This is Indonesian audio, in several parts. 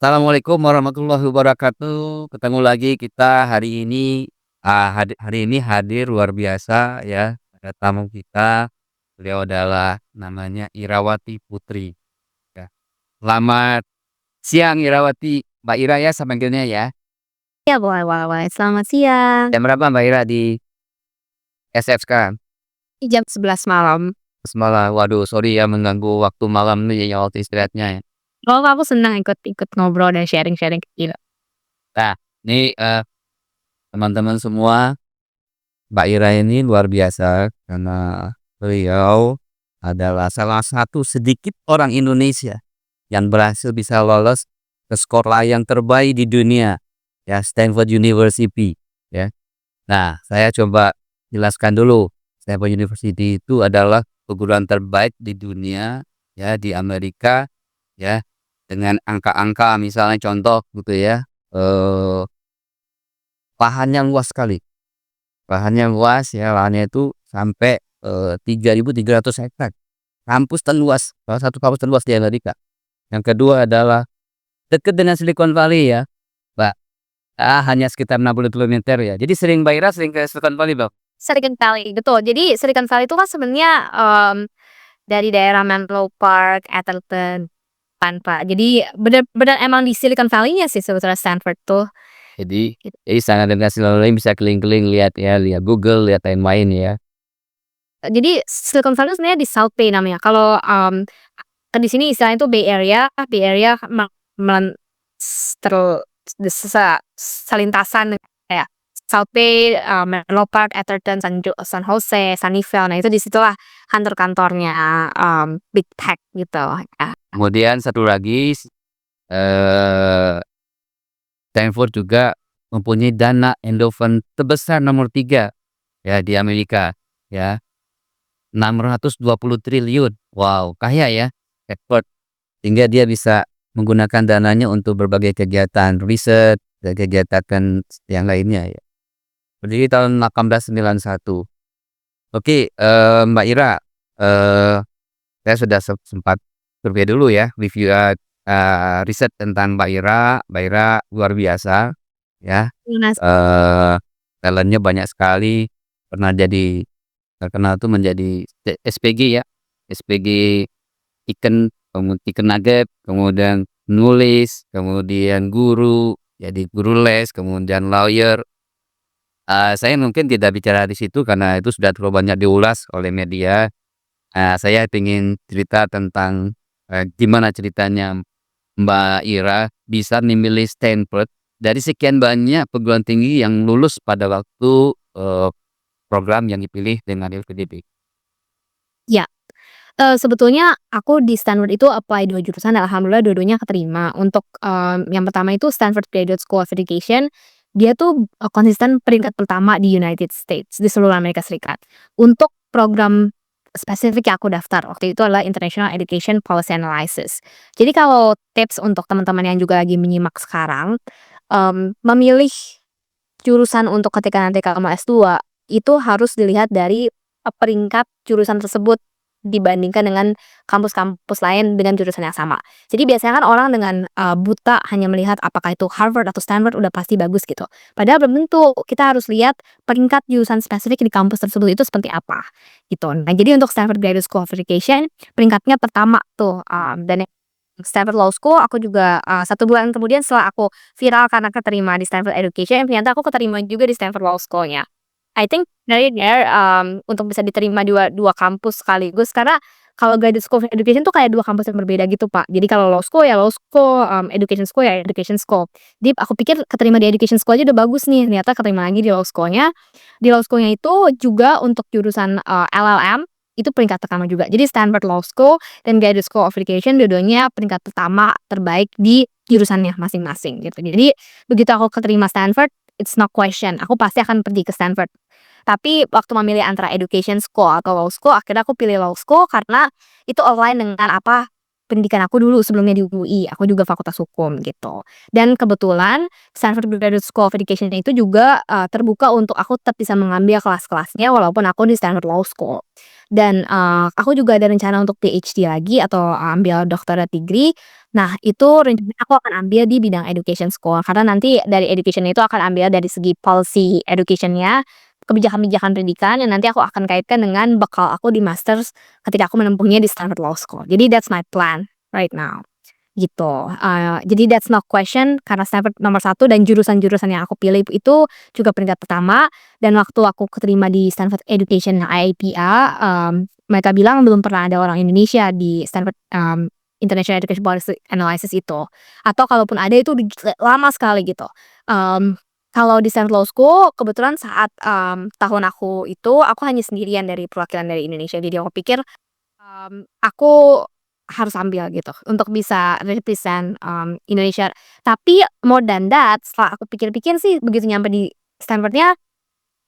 Assalamualaikum warahmatullahi wabarakatuh. Ketemu lagi kita hari ini, hari ini hadir luar biasa ya, ada tamu kita. Beliau adalah namanya Irawati Putri ya. Selamat siang Irawati, Mbak Ira ya saya panggilnya ya. Ya, boleh boleh boleh. Selamat siang. Jam berapa Mbak Ira di SF sekarang? Jam 11 malam. Semalam, waduh sorry ya mengganggu waktu malam nih ya waktu istirahatnya ya. Oh, aku senang ikut ikut ngobrol dan sharing-sharing gitu. Nah, ini, teman-teman semua, Mbak Ira ini luar biasa karena beliau adalah salah satu sedikit orang Indonesia yang berhasil bisa lolos ke sekolah yang terbaik di dunia, ya Stanford University, ya. Nah, saya coba jelaskan dulu. Stanford University itu adalah perguruan terbaik di dunia, ya di Amerika, ya dengan angka-angka misalnya contoh gitu ya, lahannya luas sekali. Lahannya luas ya, lahannya itu sampai, 3.300 hektar. Kampus terluas, salah satu kampus terluas di Amerika. Yang kedua adalah dekat dengan Silicon Valley ya, Mbak, hanya sekitar 60 kilometer ya. Jadi sering Mbak Ira sering ke Silicon Valley, Mbak? Silicon Valley, betul. Jadi Silicon Valley itu kan sebenarnya, dari daerah Menlo Park, Atherton kan, Pak. Jadi bener-bener emang di Silicon Valley-nya sih sebetulnya Stanford tuh, Jadi gitu. jadi sangat dengan Silicon Valley bisa keliling-keliling lihat ya, lihat Google, lihat lain-lain ya. Jadi Silicon Valley sebenarnya di South Bay namanya. Kalau, kan di sini istilahnya itu Bay Area. Bay Area melen selintasan kayak South Bay, Menlo Park, Atherton, San Jose, Sunnyvale. Nah, itu di situlah kantor-kantornya, Big Tech gitu, ya. Kemudian satu lagi, eee, Stanford juga mempunyai dana endowment terbesar nomor 3 ya di Amerika ya. 620 triliun. Wow, kaya ya Stanford. Sehingga dia bisa menggunakan dananya untuk berbagai kegiatan riset dan kegiatan yang lainnya ya. Berdiri tahun 1891. Oke, Mbak Ira, eee, saya sudah sempat survei dulu ya, review, riset tentang Mbak Ira. Mbak Ira luar biasa ya, Lunas eee, talent banyak sekali, pernah jadi terkenal tuh menjadi SPG ya, SPG chicken, chicken nugget, kemudian nulis, kemudian guru, jadi guru les, kemudian lawyer. Saya mungkin tidak bicara di situ karena itu sudah terlalu banyak diulas oleh media. Saya ingin cerita tentang, gimana ceritanya Mbak Ira bisa memilih Stanford dari sekian banyak perguruan tinggi yang lulus pada waktu, program yang dipilih dengan LPDP. ya. Sebetulnya aku di Stanford itu apply 2 jurusan, alhamdulillah dua-duanya keterima. Untuk, yang pertama itu Stanford Graduate School of Education, dia tuh, konsisten peringkat pertama di United States, di seluruh Amerika Serikat. Untuk program spesifik yang aku daftar waktu itu adalah International Education Policy Analysis. Jadi kalau tips untuk teman-teman yang juga lagi menyimak sekarang, memilih jurusan untuk ketika nanti kamu S2, itu harus dilihat dari, peringkat jurusan tersebut dibandingkan dengan kampus-kampus lain dengan jurusan yang sama. Jadi biasanya kan orang dengan, buta hanya melihat apakah itu Harvard atau Stanford udah pasti bagus gitu. Padahal belum tentu, kita harus lihat peringkat jurusan spesifik di kampus tersebut itu seperti apa, gitu. Nah, jadi untuk Stanford Graduate School of Education, peringkatnya pertama tuh, dan yang Stanford Law School aku juga, 1 bulan kemudian setelah aku viral karena keterima di Stanford Education, ternyata aku keterima juga di Stanford Law School-nya. I think dari there, untuk bisa diterima dua dua kampus sekaligus karena kalau Graduate School of Education tuh kayak 2 kampus yang berbeda gitu, Pak. Jadi kalau Law School ya Law School, Education School ya Education School. Jadi aku pikir keterima di Education School aja udah bagus nih, ternyata keterima lagi di Law School-nya. Di Law School-nya itu juga untuk jurusan, LLM, itu peringkat pertama juga. Jadi Stanford Law School dan Graduate School of Education dua-duanya peringkat pertama terbaik di jurusannya masing-masing gitu. Jadi begitu aku keterima Stanford, it's no question, aku pasti akan pergi ke Stanford. Tapi waktu memilih antara Education School atau Law School, akhirnya aku pilih Law School karena itu align dengan apa pendidikan aku dulu sebelumnya di UI, aku juga fakultas hukum gitu. Dan kebetulan Stanford Graduate School of Education itu juga, terbuka untuk aku tetap bisa mengambil kelas-kelasnya walaupun aku di Stanford Law School. Dan, aku juga ada rencana untuk PhD lagi atau ambil doctorate degree Nah, itu rencananya aku akan ambil di bidang education school, karena nanti dari education itu akan ambil dari segi policy education-nya, kebijakan-kebijakan pendidikan yang nanti aku akan kaitkan dengan bekal aku di masters ketika aku menempuhnya di Stanford Law School. Jadi that's my plan right now, gitu. Jadi that's no question karena Stanford nomor satu dan jurusan-jurusan yang aku pilih itu juga peringkat pertama, dan waktu aku keterima di Stanford Education IAPA, mereka bilang belum pernah ada orang Indonesia di Stanford, International Education Policy Analysis itu, atau kalaupun ada itu lama sekali gitu. Kalau di Stanford Law School kebetulan saat, tahun aku itu, aku hanya sendirian dari perwakilan dari Indonesia. Jadi aku pikir, aku harus ambil gitu untuk bisa represent, Indonesia. Tapi more than that, setelah aku pikir-pikir sih begitu nyampe di Stanford-nya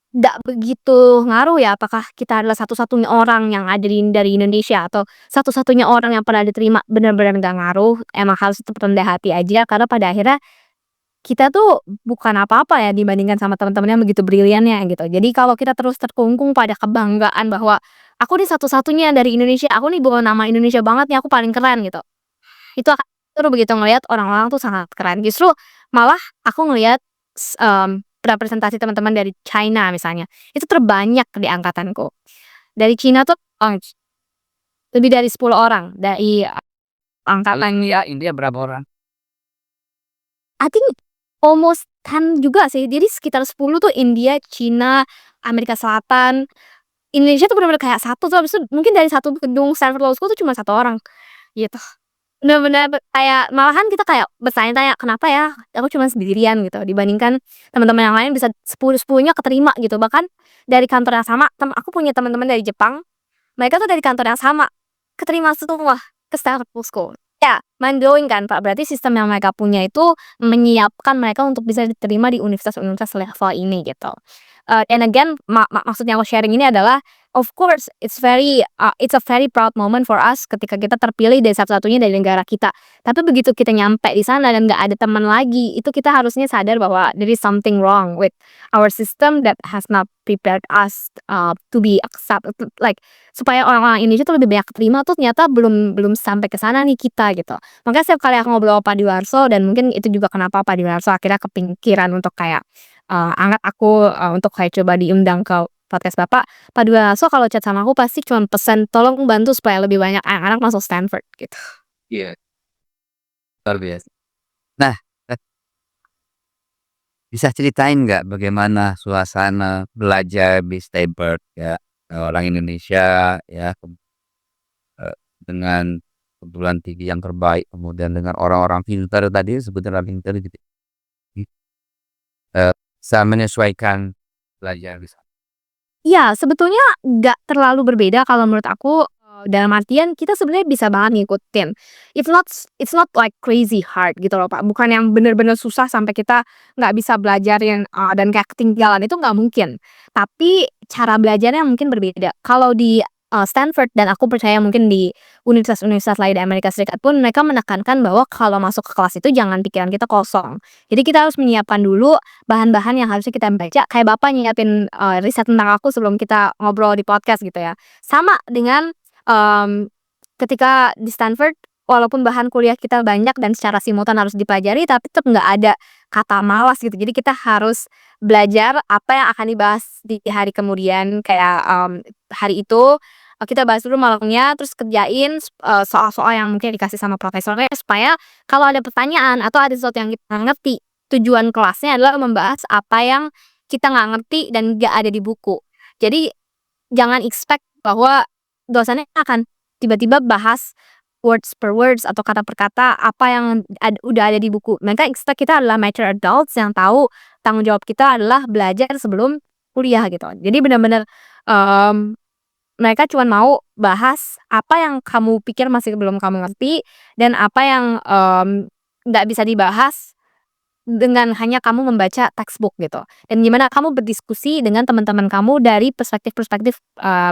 nggak begitu ngaruh ya, apakah kita adalah satu-satunya orang yang ada dari Indonesia atau satu-satunya orang yang pernah diterima, benar-benar nggak ngaruh, emang harus tetap rendah hati aja karena pada akhirnya kita tuh bukan apa-apa ya dibandingkan sama teman-teman yang begitu briliannya gitu. Jadi kalau kita terus terkungkung pada kebanggaan bahwa, "Aku nih satu-satunya dari Indonesia, aku nih bawa nama Indonesia banget nih, aku paling keren," gitu. Itu akan justru begitu ngelihat orang-orang tuh sangat keren. Justru malah aku ngelihat representasi teman-teman dari China misalnya, itu terbanyak di angkatanku. Dari Cina tuh, lebih dari 10 orang dari Kalau angkatan. India berapa orang? I think almost 10 juga sih. Jadi sekitar 10 tuh India, Cina, Amerika Selatan. Indonesia tuh bener-bener kayak satu tuh, habis itu mungkin dari satu gedung Stanford Law School tuh cuma satu orang, gitu. Bener-bener kayak malahan kita kayak bertanya-tanya, "Kenapa ya aku cuma sendirian?" Gitu, dibandingkan teman-teman yang lain bisa 10-10-nya keterima gitu. Bahkan dari kantor yang sama, aku punya teman-teman dari Jepang, mereka tuh dari kantor yang sama, keterima semua ke Stanford Law School. Ya, mind blowing kan, Pak, berarti sistem yang mereka punya itu menyiapkan mereka untuk bisa diterima di universitas-universitas level ini gitu. And again, maksudnya aku sharing ini adalah, of course it's a very proud moment for us ketika kita terpilih dari satu-satunya dari negara kita. Tapi begitu kita nyampe di sana dan nggak ada teman lagi, itu kita harusnya sadar bahwa there is something wrong with our system that has not prepared us, to be accepted, like supaya orang-orang Indonesia tuh lebih banyak keterima tuh ternyata belum belum sampai ke sana nih kita gitu. Makanya setiap kali aku ngobrol sama Pak Diwarso dan mungkin itu juga kenapa Pak Diwarso akhirnya kepikiran untuk kayak, angkat aku, untuk kayak coba diundang ke podcast Bapak. Pak Diwarso kalau chat sama aku pasti cuman pesen, "Tolong bantu supaya lebih banyak anak-anak masuk Stanford," gitu. Iya, luar biasa. Nah, eh, bisa ceritain nggak bagaimana suasana belajar di Stanford ya, orang Indonesia ya, dengan perguruan tinggi yang terbaik, kemudian dengan orang-orang pintar tadi sebutnya orang pintar gitu, bisa menyesuaikan belajar di sana. Iya, sebetulnya nggak terlalu berbeda kalau menurut aku, dalam artian kita sebenarnya bisa banget ngikutin. It's not like crazy hard gitu loh, Pak. Bukan yang bener-bener susah sampai kita nggak bisa belajar yang, dan kayak ketinggalan, itu nggak mungkin. Tapi cara belajarnya mungkin berbeda. Kalau di, Stanford dan aku percaya mungkin di universitas-universitas lain di Amerika Serikat pun mereka menekankan bahwa kalau masuk ke kelas itu jangan pikiran kita kosong. Jadi kita harus menyiapkan dulu bahan-bahan yang harusnya kita baca, kayak Bapak nyiapin, riset tentang aku sebelum kita ngobrol di podcast gitu ya. Sama dengan, ketika di Stanford, walaupun bahan kuliah kita banyak dan secara simultan harus dipelajari, tapi tetap nggak ada kata malas gitu. Jadi kita harus belajar apa yang akan dibahas di hari kemudian, kayak, hari itu, kita bahas dulu malamnya, terus kerjain, soal-soal yang mungkin dikasih sama profesornya supaya kalau ada pertanyaan atau ada sesuatu yang kita nggak ngerti, tujuan kelasnya adalah membahas apa yang kita nggak ngerti dan nggak ada di buku. Jadi jangan expect bahwa dosennya akan tiba-tiba bahas words per words atau kata per kata apa yang udah ada di buku. Mereka expect kita adalah mature adults yang tahu tanggung jawab kita adalah belajar sebelum kuliah gitu. Jadi benar-benar, mmm, mereka cuman mau bahas apa yang kamu pikir masih belum kamu ngerti dan apa yang, nggak bisa dibahas dengan hanya kamu membaca textbook gitu, dan gimana kamu berdiskusi dengan teman-teman kamu dari perspektif-perspektif,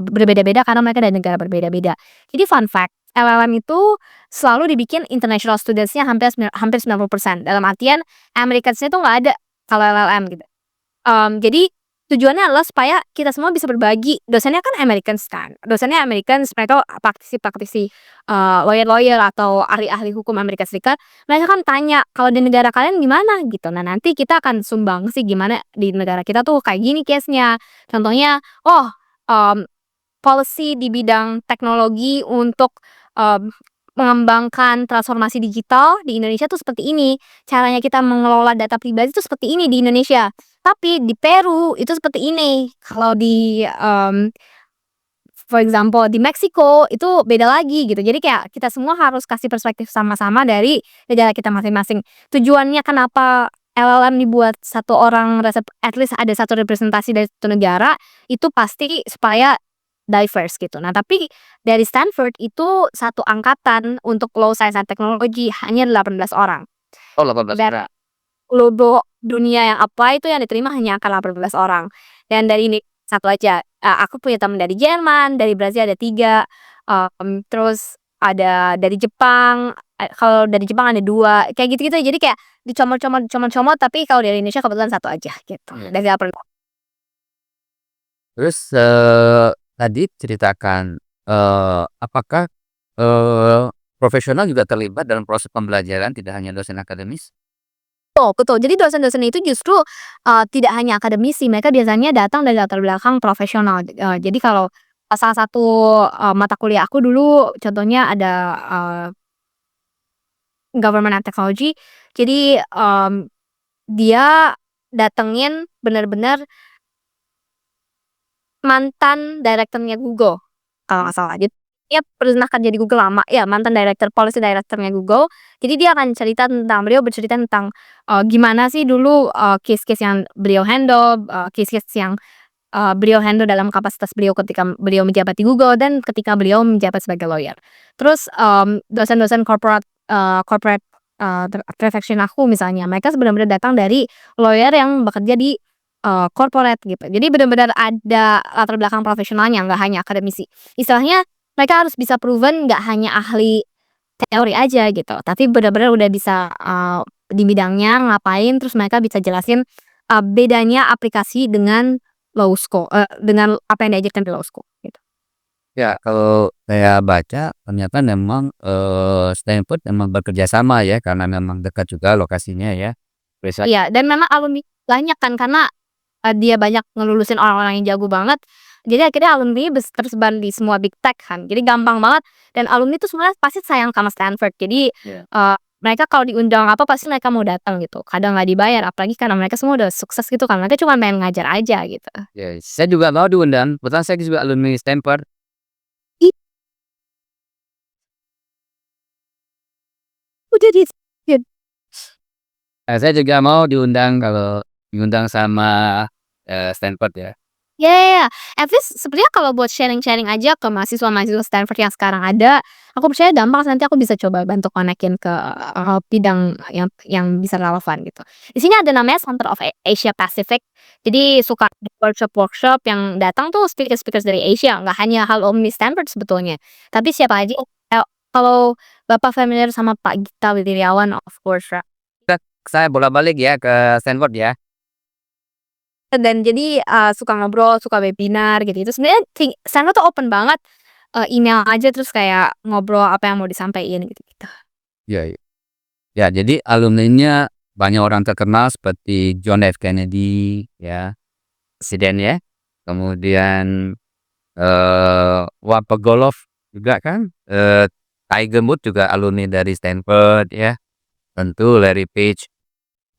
berbeda-beda karena mereka dari negara berbeda-beda. Jadi fun fact, LLM itu selalu dibikin international students-nya hampir 90%. Dalam artian Americans-nya tuh nggak ada kalau LLM gitu. Jadi Tujuannya adalah supaya kita semua bisa berbagi. Dosennya kan Americans kan, dosennya Americans, mereka praktisi-praktisi, lawyer-lawyer atau ahli-ahli hukum Amerika Serikat, mereka kan tanya, "Kalau di negara kalian gimana?" Gitu. Nah, nanti kita akan sumbang sih gimana di negara kita tuh kayak gini case-nya. Contohnya, oh, mmm policy di bidang teknologi untuk, mmm, mengembangkan transformasi digital di Indonesia tuh seperti ini, caranya kita mengelola data pribadi tuh seperti ini di Indonesia, tapi di Peru itu seperti ini, kalau di, for example di Meksiko itu beda lagi gitu. Jadi kayak kita semua harus kasih perspektif sama-sama dari negara kita masing-masing. Tujuannya kenapa LLM dibuat satu orang at least ada satu representasi dari satu negara, itu pasti supaya diverse gitu. Nah, tapi dari Stanford itu satu angkatan untuk Law Science and Technology hanya 18 orang. Oh 18 Dan orang. seluruh dunia yang apply itu yang diterima hanya akan 18 orang. Dan dari ini satu aja, aku punya teman dari Jerman, dari Brazil ada 3, terus ada dari Jepang, kalau dari Jepang ada 2, kayak gitu-gitu. Jadi kayak dicomot-comot, tapi kalau dari Indonesia kebetulan satu aja gitu, Iya. dari 18. Terus, tadi ceritakan, apakah, profesional juga terlibat dalam proses pembelajaran tidak hanya dosen akademis? Betul betul. Jadi dosen-dosen itu justru, tidak hanya akademisi, mereka biasanya datang dari latar belakang profesional. Jadi kalau, salah satu, mata kuliah aku dulu contohnya ada, Government and Technology. Jadi, dia datengin bener-bener mantan direkturnya Google, kalau nggak salah. Jadi dia pernah kerja di Google lama ya, mantan policy director-nya Google. Jadi dia akan beliau bercerita tentang, gimana sih dulu, case-case yang beliau handle, case-case yang, beliau handle dalam kapasitas beliau ketika beliau menjabat di Google dan ketika beliau menjabat sebagai lawyer. Terus, dosen-dosen corporate, transaction aku misalnya, mereka benar-benar datang dari lawyer yang bekerja di corporate gitu. Jadi bener-bener ada latar belakang profesionalnya, nggak hanya akademisi. Istilahnya mereka harus bisa proven nggak hanya ahli teori aja gitu, tapi bener-bener udah bisa, di bidangnya ngapain, terus mereka bisa jelasin, bedanya aplikasi dengan law school, dengan apa yang diajarkan di law school gitu. Ya, kalau saya baca ternyata memang, Stanford memang bekerja sama ya, karena memang dekat juga lokasinya ya. Biasa Iya, dan memang alumni banyak kan karena, dia banyak ngelulusin orang-orang yang jago banget, jadi akhirnya alumni tersebar di semua big tech kan, jadi gampang banget dan alumni tuh sebenarnya pasti sayang sama Stanford. Jadi, iya, mereka kalau diundang apa pasti mereka mau datang gitu, kadang nggak dibayar apalagi karena mereka semua udah sukses gitu kan, mereka cuma pengen ngajar aja gitu. iya, saya juga mau diundang, kebetulan saya juga alumni Stanford. Ih, udah di Saya juga mau diundang kalau diundang sama, Stanford ya. ya ya ya, at least sebenarnya kalau buat sharing-sharing aja ke mahasiswa-mahasiswa Stanford yang sekarang ada, aku percaya gampang nanti aku bisa coba bantu konekin ke, bidang yang bisa relevan gitu. Di sini ada namanya Center of Asia Pacific, jadi suka ada workshop-workshop yang datang tuh speaker-speakers dari Asia, nggak hanya alumni Stanford sebetulnya, tapi siapa aja kalau Bapak familiar sama Pak Gita Wirjawan of course ya. Saya bolak-balik ya ke Stanford ya. Dan jadi, suka ngobrol, suka webinar gitu-gitu. Sebenarnya sana tuh open banget, email aja terus kayak ngobrol apa yang mau disampaikan gitu-gitu. Iya, iya. Ya, jadi alumninya banyak orang terkenal seperti John F. Kennedy ya, presiden ya. Kemudian, Wapegolov juga kan, Tiger Woods juga alumni dari Stanford ya. Tentu Larry Page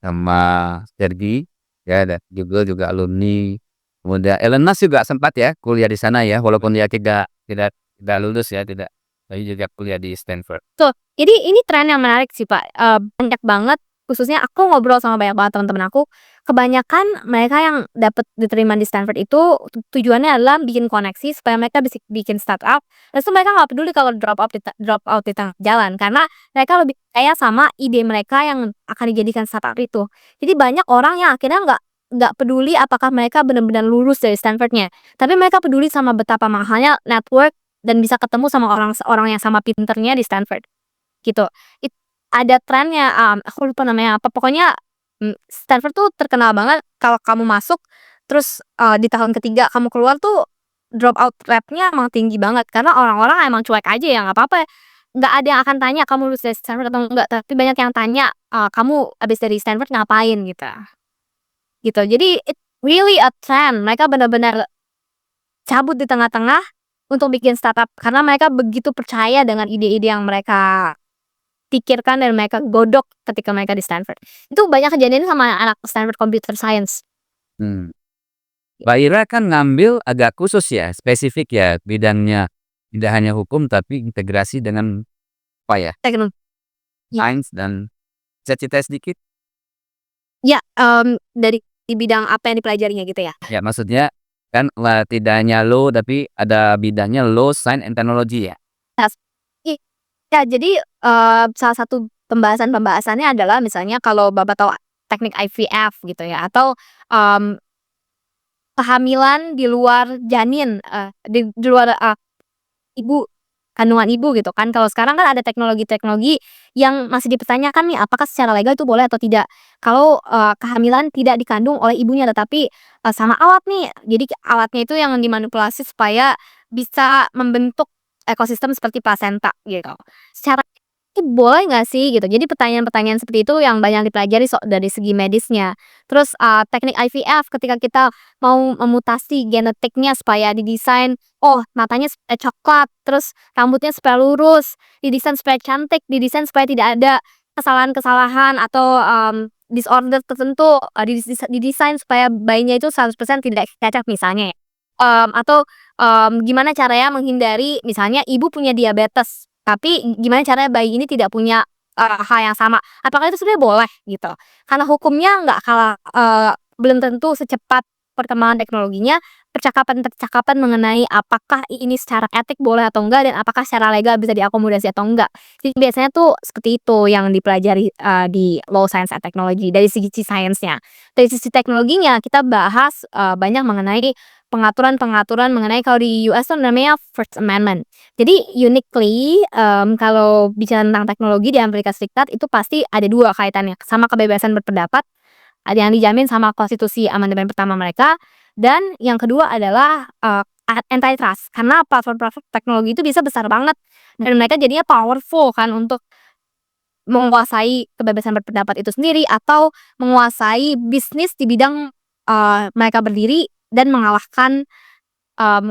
sama Sergey ya, dan juga alumni. Kemudian Elon Musk juga sempat ya kuliah di sana ya, walaupun dia tidak lulus ya, tapi juga kuliah di Stanford. Tuh, jadi ini tren yang menarik sih, Pak, banyak banget khususnya aku ngobrol sama banyak banget teman-teman aku, kebanyakan mereka yang dapat diterima di Stanford itu tujuannya adalah bikin koneksi supaya mereka bisa bikin startup, terus tuh mereka nggak peduli kalau drop out di tengah jalan, karena mereka lebih percaya sama ide mereka yang akan dijadikan startup itu. Jadi banyak orang yang akhirnya nggak peduli apakah mereka benar-benar lulus dari Stanford-nya, tapi mereka peduli sama betapa mahalnya network dan bisa ketemu sama orang yang sama pinternya di Stanford, gitu. Ada trennya, aku lupa namanya apa, pokoknya, Stanford tuh terkenal banget kalau kamu masuk, terus, di tahun ketiga kamu keluar tuh drop out rate-nya emang tinggi banget karena orang-orang emang cuek aja ya, nggak apa-apa, nggak ada yang akan tanya kamu lulus dari Stanford atau enggak, tapi banyak yang tanya, "Kamu abis dari Stanford ngapain?" gitu. Jadi it really a trend, mereka benar-benar cabut di tengah-tengah untuk bikin startup karena mereka begitu percaya dengan ide-ide yang mereka pikirkan dan mereka godok ketika mereka di Stanford. Itu banyak kejadian sama anak Stanford Computer Science. Hmm. Mbak Ira kan ngambil agak khusus ya, spesifik ya bidangnya. Tidak hanya hukum tapi integrasi dengan apa ya, Tekno Ya. sains dan cita-cita sedikit. Ya, dari bidang apa yang dipelajarinya gitu ya? Ya maksudnya kan tidak hanya law tapi ada bidangnya law, science, and technology ya. Tas i Ya jadi, salah satu pembahasannya adalah misalnya kalau Bapak tahu teknik IVF gitu ya atau, mmm, kehamilan di luar janin, di luar, ibu, kandungan ibu gitu kan. Kalau sekarang kan ada teknologi-teknologi yang masih dipertanyakan nih apakah secara legal itu boleh atau tidak. Kalau, kehamilan tidak dikandung oleh ibunya tetapi, sama alat nih. Jadi alatnya itu yang dimanipulasi supaya bisa membentuk ekosistem seperti plasenta gitu. Secara ini boleh nggak sih gitu. Jadi pertanyaan-pertanyaan seperti itu yang banyak dipelajari dari segi medisnya. Terus, teknik IVF ketika kita mau memutasi genetiknya supaya didesain, oh matanya coklat, terus rambutnya supaya lurus, didesain supaya cantik, didesain supaya tidak ada kesalahan-kesalahan atau, disorder tertentu, didesain supaya bayinya itu 100% tidak cacat misalnya ya. Atau, gimana caranya menghindari misalnya ibu punya diabetes, tapi gimana caranya bayi ini tidak punya, hal yang sama. Apakah itu sebenarnya boleh gitu? Karena hukumnya nggak kalah belum tentu secepat perkembangan teknologinya, percakapan-percakapan mengenai apakah ini secara etik boleh atau enggak dan apakah secara legal bisa diakomodasi atau enggak. Jadi biasanya tuh seperti itu yang dipelajari, di Law, Science, and Technology dari segi sainsnya. Dari sisi teknologinya kita bahas, banyak mengenai pengaturan-pengaturan mengenai kalau di US tuh namanya First Amendment. Jadi uniquely, kalau bicara tentang teknologi di Amerika Serikat itu pasti ada 2 kaitannya, sama kebebasan berpendapat, ada yang dijamin sama konstitusi amandemen pertama mereka, dan yang kedua adalah, antitrust. Karena platform-platform teknologi itu bisa besar banget dan mereka jadinya powerful kan untuk menguasai kebebasan berpendapat itu sendiri atau menguasai bisnis di bidang, mereka berdiri dan mengalahkan,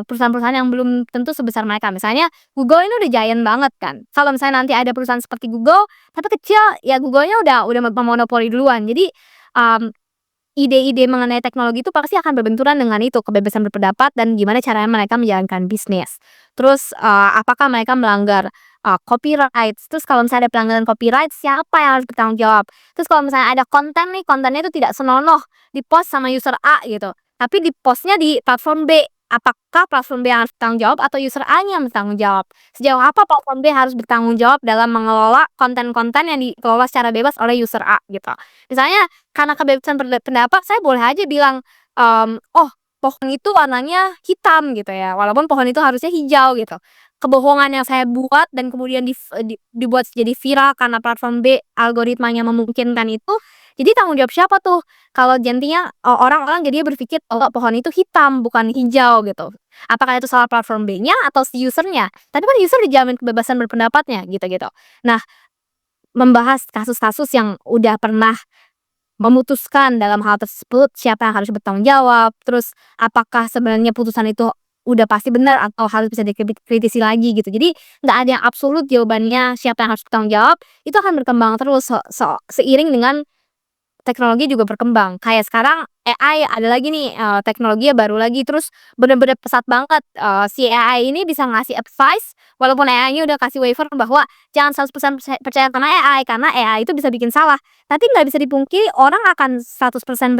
perusahaan-perusahaan yang belum tentu sebesar mereka. Misalnya Google ini udah giant banget kan. Kalau misalnya nanti ada perusahaan seperti Google, tapi kecil, ya Google-nya udah memonopoli duluan. Jadi, mmm, ide-ide mengenai teknologi itu pasti akan berbenturan dengan itu, kebebasan berpendapat dan gimana caranya mereka menjalankan bisnis. Terus, apakah mereka melanggar, copyright, terus kalau misalnya ada pelanggaran copyright, siapa yang harus bertanggung jawab? Terus kalau misalnya ada konten nih, kontennya itu tidak senonoh di-post sama user A gitu, tapi di-post-nya di platform B, apakah platform B yang harus bertanggung jawab atau user A-nya yang bertanggung jawab? Sejauh apa platform B harus bertanggung jawab dalam mengelola konten-konten yang dikelola secara bebas oleh user A gitu. Misalnya karena kebebasan pendapat saya boleh aja bilang, "Oh pohon itu warnanya hitam," gitu ya, walaupun pohon itu harusnya hijau gitu. Kebohongan yang saya buat dan kemudian dibuat jadi viral karena platform B algoritmanya memungkinkan itu, jadi tanggung jawab siapa tuh? Kalau jadinya, orang-orang jadinya berpikir bahwa pohon itu hitam bukan hijau gitu. Apakah itu salah platform B-nya atau si user-nya? Tapi kan user dijamin kebebasan berpendapatnya gitu-gitu. Nah, membahas kasus-kasus yang udah pernah memutuskan dalam hal tersebut siapa yang harus bertanggung jawab, terus apakah sebenarnya putusan itu udah pasti benar atau harus bisa dikritisi lagi gitu. Jadi nggak ada yang absolut jawabannya siapa yang harus bertanggung jawab, itu akan berkembang terus seiring dengan teknologi juga berkembang. Kayak sekarang AI ada lagi nih, teknologinya baru lagi, terus bener-bener pesat banget, si AI ini bisa ngasih advice, walaupun AI-nya udah kasih waiver bahwa jangan 100% percaya sama AI, karena AI itu bisa bikin salah. Tapi nggak bisa dipungkiri orang akan 100%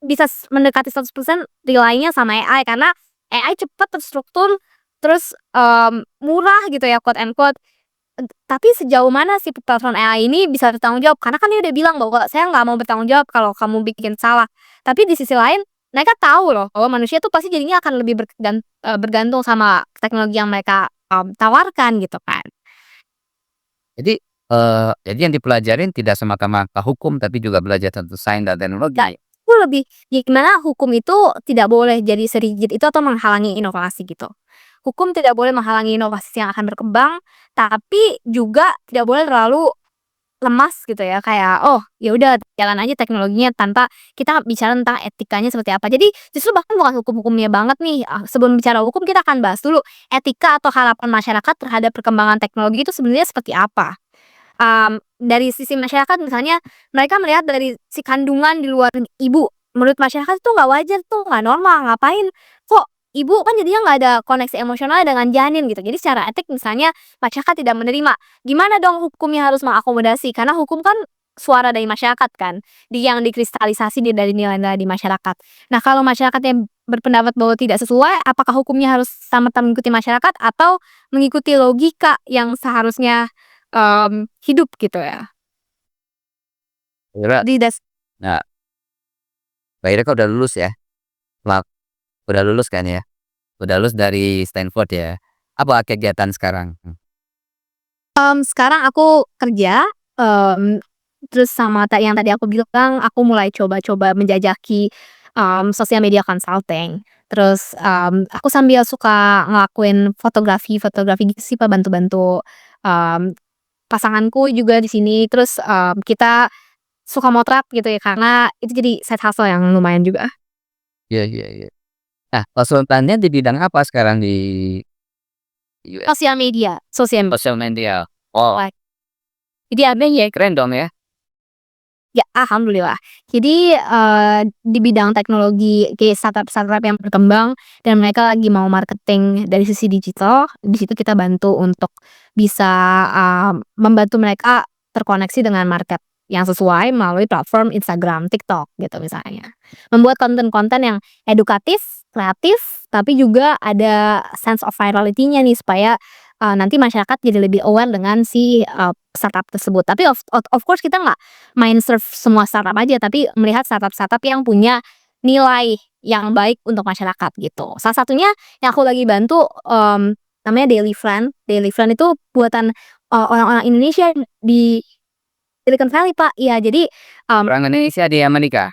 bisa mendekati 100% rely-nya sama AI, karena AI cepet, terstruktur, terus, murah gitu ya quote and quote. Tapi sejauh mana si platform AI ini bisa bertanggung jawab? Karena kan dia udah bilang bahwa, "Saya nggak mau bertanggung jawab kalau kamu bikin salah." Tapi di sisi lain, mereka tahu loh bahwa manusia tuh pasti jadinya akan lebih bergantung sama teknologi yang mereka, tawarkan gitu kan. Jadi, jadi yang dipelajarin tidak semata-mata hukum, tapi juga belajar tentang sains dan teknologi Nggak ya? Itu lebih gimana hukum itu tidak boleh jadi serigit itu atau menghalangi inovasi gitu. Hukum tidak boleh menghalangi inovasi yang akan berkembang, tapi juga tidak boleh terlalu lemas gitu ya, kayak, oh, ya udah jalan aja teknologinya tanpa kita bicara tentang etikanya seperti apa. Jadi justru bahkan bukan hukum-hukumnya banget nih, sebelum bicara hukum kita akan bahas dulu etika atau harapan masyarakat terhadap perkembangan teknologi itu sebenarnya seperti apa. Dari sisi masyarakat misalnya, mereka melihat dari si kandungan di luar ibu, menurut masyarakat itu nggak wajar tuh, nggak normal, ngapain kok ibu kan jadinya nggak ada koneksi emosional dengan janin gitu. Jadi secara etik misalnya masyarakat tidak menerima, gimana dong hukumnya harus mengakomodasi? Karena hukum kan suara dari masyarakat kan, yang dikristalisasi dari nilai-nilai di masyarakat. Nah, kalau masyarakatnya berpendapat bahwa tidak sesuai, apakah hukumnya harus sama-sama mengikuti masyarakat atau mengikuti logika yang seharusnya hidup gitu ya. Kira Jadi nah, Mbak Ira kan udah lulus ya? Wak udah lulus kan ya? Udah lulus dari Stanford ya? Apa kegiatan sekarang? sekarang aku kerja, terus sama yang tadi aku bilang aku mulai coba-coba menjajaki, sosial media consulting. Terus, aku sambil suka ngelakuin fotografi gitu sih, Pak, bantu-bantu, pasanganku juga di sini. Terus, kita suka motret gitu ya, karena itu jadi side hustle yang lumayan juga. Iya iya iya. Nah, konsultannya di bidang apa sekarang di US? Sosial Sosial media. Oh, media. Jadi ada ya. keren dong ya? Ya, alhamdulillah. Jadi, di bidang teknologi kayak startup-startup yang berkembang dan mereka lagi mau marketing dari sisi digital, di situ kita bantu untuk bisa, membantu mereka terkoneksi dengan market yang sesuai melalui platform Instagram, TikTok gitu misalnya. Membuat konten-konten yang edukatif, kreatif, tapi juga ada sense of virality-nya nih supaya, nanti masyarakat jadi lebih aware dengan si, startup tersebut. Tapi of course kita nggak main serve semua startup aja, tapi melihat startup-startup yang punya nilai yang baik untuk masyarakat gitu. Salah satunya yang aku lagi bantu, namanya Daily Friend. Daily Friend itu buatan, orang-orang Indonesia di Silicon Valley, Pak. Iya, jadi, Orang Indonesia di Amerika?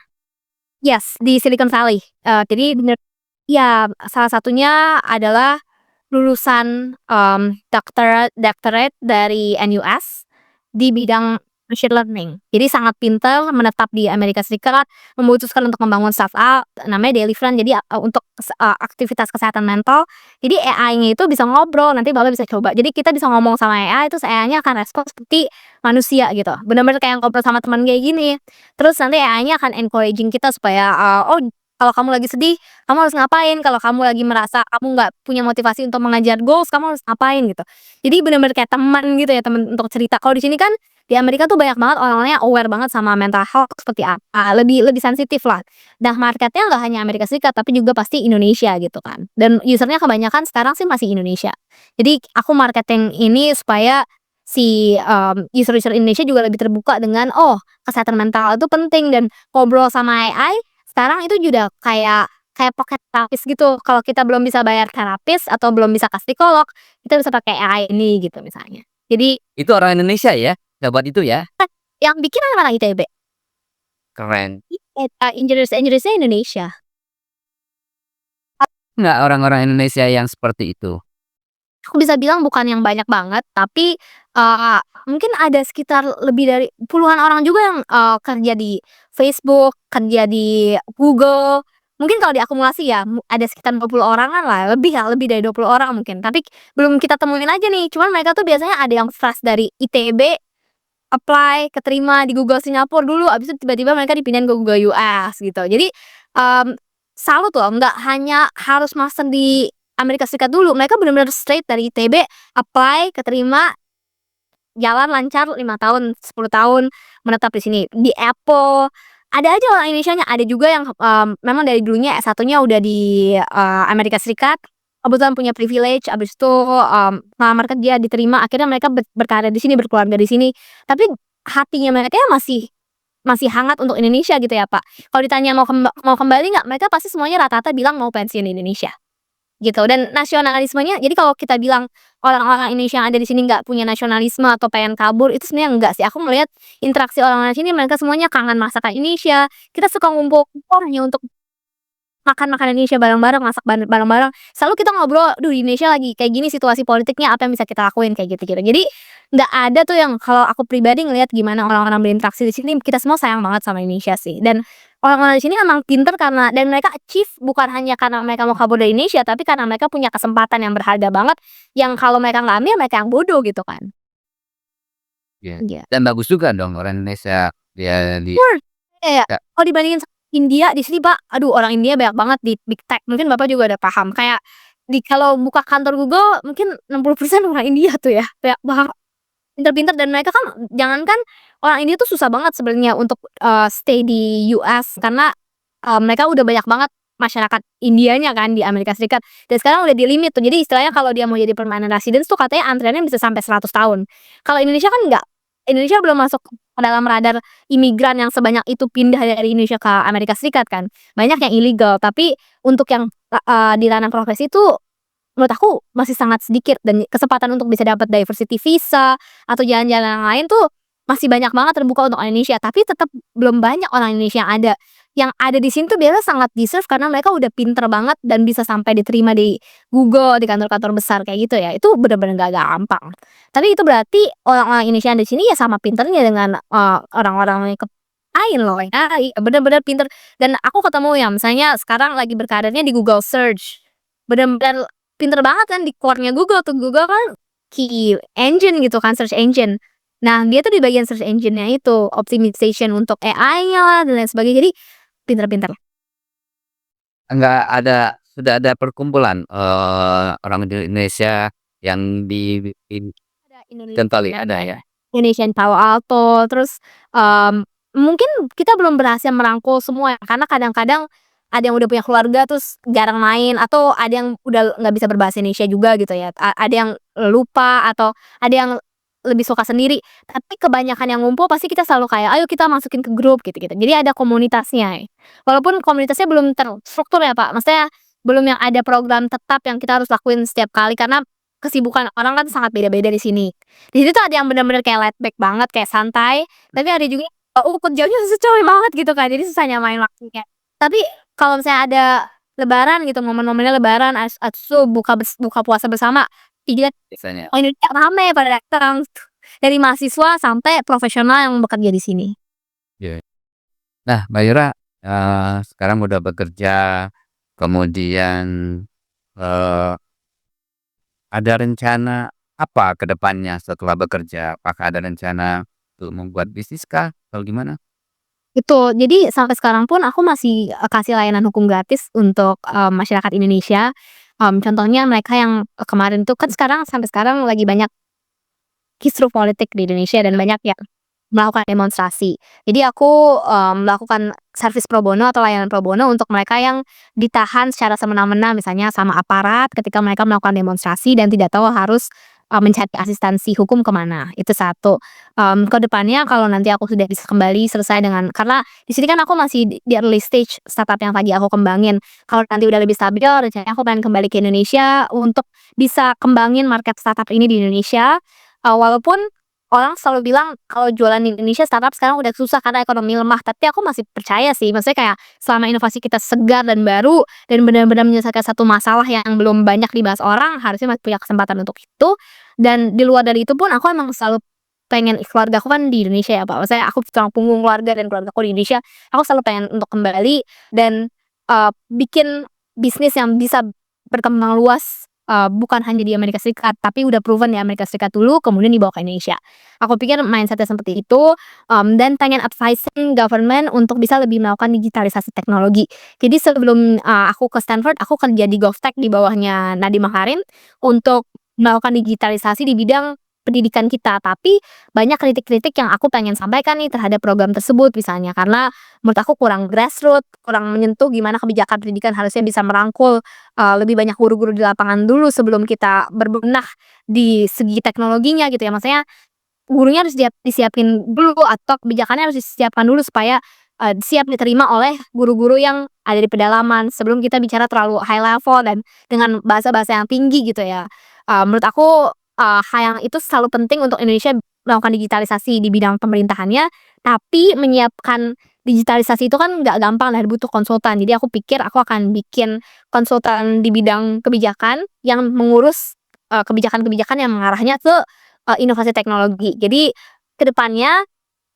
yes, di Silicon Valley. Jadi iya, salah satunya adalah lulusan, doctorate dari NUS di bidang machine learning. Jadi sangat pintar, menetap di Amerika Serikat, memutuskan untuk membangun startup namanya Daily Friend. Jadi, untuk aktivitas kesehatan mental. Jadi AI-nya itu bisa ngobrol, nanti Bapak bisa coba. Jadi kita bisa ngomong sama AI, terus AI-nya akan respon seperti manusia gitu, bener-bener kayak ngobrol sama teman kayak gini. Terus nanti AI-nya akan encouraging kita supaya, "Oh, kalau kamu lagi sedih, kamu harus ngapain, kalau kamu lagi merasa kamu nggak punya motivasi untuk mengejar goals, kamu harus ngapain," gitu. Jadi bener-bener kayak teman gitu ya, teman untuk cerita. Kalau di sini kan, di Amerika tuh banyak banget orang-orang yang aware banget sama mental health seperti apa, lebih lebih sensitif lah. Nah, marketnya nggak hanya Amerika Serikat, tapi juga pasti Indonesia gitu kan. Dan user-nya kebanyakan sekarang sih masih Indonesia. Jadi aku marketing ini supaya si, user-user Indonesia juga lebih terbuka dengan, oh, kesehatan mental itu penting dan ngobrol sama AI sekarang itu juga kayak kayak pocket terapis gitu. Kalau kita belum bisa bayar terapis atau belum bisa ke psikolog, kita bisa pakai AI ini gitu misalnya. Jadi Itu orang Indonesia ya? Dapat itu ya? yang bikin anak-anak ITB. Keren. Engineers-engineers-nya Indonesia. Nggak orang-orang Indonesia yang seperti itu? Aku bisa bilang bukan yang banyak banget, tapi, mungkin ada sekitar lebih dari puluhan orang juga yang, kerja di Facebook, kerja di Google. Mungkin kalau diakumulasi ya, ada sekitar 20 orangan lah, lebih dari 20 orang mungkin. Tapi belum kita temuin aja nih, cuman mereka tuh biasanya ada yang fresh dari ITB, apply, keterima di Google Singapura dulu, abis itu tiba-tiba mereka dipindahin ke Google US gitu. Jadi, mmm, salut loh, nggak hanya harus master di Amerika Serikat dulu, mereka bener-bener straight dari ITB, apply, keterima, jalan lancar 5 tahun, 10 tahun menetap di sini. Di Apple, ada aja orang Indonesianya, ada juga yang, memang dari dulunya S1-nya udah di, Amerika Serikat, kebetulan punya privilege, abis itu, ngelamar kerja, diterima, akhirnya mereka berkarir di sini, berkeluarga di sini. Tapi hatinya mereka ya masih masih hangat untuk Indonesia gitu ya, Pak. Kalau ditanya mau kembali nggak, mereka pasti semuanya rata-rata bilang mau pensiun di Indonesia, gitu. Dan nasionalismenya jadi kalau kita bilang orang-orang Indonesia yang ada di sini nggak punya nasionalisme atau pengen kabur, itu sebenarnya enggak sih. Aku melihat interaksi orang-orang sini mereka semuanya kangen masakan Indonesia, kita suka ngumpul hanya untuk makan makanan Indonesia bareng-bareng, masak bareng-bareng. Selalu kita ngobrol, "Duh, di Indonesia lagi kayak gini situasi politiknya, apa yang bisa kita lakuin?" Kayak gitu-gitu. Jadi, nggak ada tuh yang kalau aku pribadi ngelihat gimana orang-orang berinteraksi di sini, kita semua sayang banget sama Indonesia sih. Dan orang-orang di sini emang pinter karena dan mereka achieve bukan hanya karena mereka mau kabur dari Indonesia, tapi karena mereka punya kesempatan yang berharga banget, yang kalau mereka nggak ambil, mereka yang bodoh gitu kan. Iya. Iya. Dan bagus juga dong orang Indonesia dia di Sure. Kayak ya, kalau dibandingin sama India di sini, Pak, aduh orang India banyak banget di big tech, mungkin Bapak juga udah paham. Kayak kalau buka kantor Google mungkin 60% orang India tuh ya, banyak banget, pinter-pinter dan mereka kan jangankan orang India tuh susah banget sebenarnya untuk, stay di US karena, mereka udah banyak banget masyarakat Indianya kan di Amerika Serikat dan sekarang udah di-limit tuh. Jadi istilahnya kalau dia mau jadi permanent residence tuh katanya antriannya bisa sampai 100 tahun. Kalau Indonesia kan enggak, Indonesia belum masuk ke dalam radar imigran yang sebanyak itu pindah dari Indonesia ke Amerika Serikat kan. Banyak yang ilegal, tapi untuk yang, di ranah profesi itu menurut aku masih sangat sedikit dan kesempatan untuk bisa dapat diversity visa atau jalan-jalan yang lain tuh masih banyak banget terbuka untuk orang Indonesia, tapi tetap belum banyak orang Indonesia yang ada. Yang ada di sini tuh biasanya sangat deserve karena mereka udah pinter banget dan bisa sampai diterima di Google, di kantor-kantor besar kayak gitu ya. Itu bener-bener gak gampang. Tapi itu berarti orang-orang Indonesia yang ada di sini ya sama pinternya dengan, orang-orang yang lain loh ya, bener-bener pinter dan aku ketemu yang misalnya sekarang lagi berkarirnya di Google Search, bener-bener pinter banget kan di core-nya Google tuh, Google kan key engine gitu kan, search engine. Nah, dia tuh di bagian search engine-nya itu, optimization untuk AI-nya lah dan lain sebagainya, jadi pinter-pinter. enggak ada sudah ada perkumpulan, orang di Indonesia yang di Ada Indonesian Gentoli ada ya? Indonesian Palo Alto, terus, mungkin kita belum berhasil merangkul semua ya, karena kadang-kadang ada yang udah punya keluarga terus jarang main, atau ada yang udah nggak bisa berbahasa Indonesia juga gitu ya, ada yang lupa atau ada yang lebih suka sendiri. Tapi kebanyakan yang ngumpul pasti kita selalu kayak, "Ayo kita masukin ke grup," gitu-gitu. Jadi ada komunitasnya. Walaupun komunitasnya belum terstruktur ya, Pak, maksudnya belum yang ada program tetap yang kita harus lakuin setiap kali karena kesibukan orang kan sangat beda-beda di sini. Di situ tuh ada yang bener-bener kayak laid back banget, kayak santai, tapi ada juga, kerjanya coy banget gitu kan, jadi susah nyamain waktunya. Tapi kalau misalnya ada lebaran gitu, momen-momennya lebaran, buka puasa bersama, dilihat, Biasanya. oh ini rame pada datang, dari mahasiswa sampai profesional yang bekerja di sini. Iya. Nah, Mbak Ira, sekarang udah bekerja, kemudian, eee, ada rencana apa ke depannya setelah bekerja? Apakah ada rencana untuk membuat bisnis kah atau gimana? Itu, jadi sampai sekarang pun aku masih, kasih layanan hukum gratis untuk, masyarakat Indonesia. Contohnya mereka yang, kemarin tuh kan sekarang sampai sekarang lagi banyak kisruh politik di Indonesia dan banyak yang melakukan demonstrasi. Jadi aku, melakukan servis pro bono atau layanan pro bono untuk mereka yang ditahan secara semena-mena misalnya sama aparat ketika mereka melakukan demonstrasi dan tidak tahu harus, mencari asistensi hukum kemana, itu satu. Ke depannya kalau nanti aku sudah bisa kembali selesai dengan karena di sini kan aku masih di early stage startup yang lagi aku kembangin. Kalau nanti udah lebih stabil rencananya aku pengen kembali ke Indonesia untuk bisa kembangin market startup ini di Indonesia, walaupun orang selalu bilang kalau jualan di Indonesia startup sekarang udah susah karena ekonomi lemah, tapi aku masih percaya sih, maksudnya kayak selama inovasi kita segar dan baru dan benar-benar menyelesaikan satu masalah yang belum banyak dibahas orang, harusnya masih punya kesempatan untuk itu. Dan di luar dari itu pun aku emang selalu pengen keluarga aku kan di Indonesia ya, Pak, maksudnya aku tulang punggung keluarga dan keluargaku di Indonesia, aku selalu pengen untuk kembali dan, bikin bisnis yang bisa berkembang luas, bukan hanya di Amerika Serikat, tapi udah proven di Amerika Serikat dulu, kemudian dibawa ke Indonesia. Aku pikir mindset-nya seperti itu, dan pengen advising government untuk bisa lebih melakukan digitalisasi teknologi. Jadi sebelum, aku ke Stanford, aku kerja di GovTech di bawahnya Nadiem Makarim untuk melakukan digitalisasi di bidang pendidikan kita, tapi banyak kritik-kritik yang aku pengen sampaikan nih terhadap program tersebut misalnya, karena menurut aku kurang grassroots, kurang menyentuh gimana kebijakan pendidikan harusnya bisa merangkul, lebih banyak guru-guru di lapangan dulu sebelum kita berbenah di segi teknologinya gitu ya. Maksudnya gurunya harus disiapin dulu atau kebijakannya harus disiapkan dulu supaya siap diterima oleh guru-guru yang ada di pedalaman, sebelum kita bicara terlalu high level dan dengan bahasa-bahasa yang tinggi gitu ya. Menurut aku, hal yang itu selalu penting untuk Indonesia melakukan digitalisasi di bidang pemerintahannya, tapi menyiapkan digitalisasi itu kan nggak gampang dan butuh konsultan. Jadi aku pikir aku akan bikin konsultan di bidang kebijakan yang mengurus, kebijakan-kebijakan yang mengarahnya ke, inovasi teknologi. Jadi ke depannya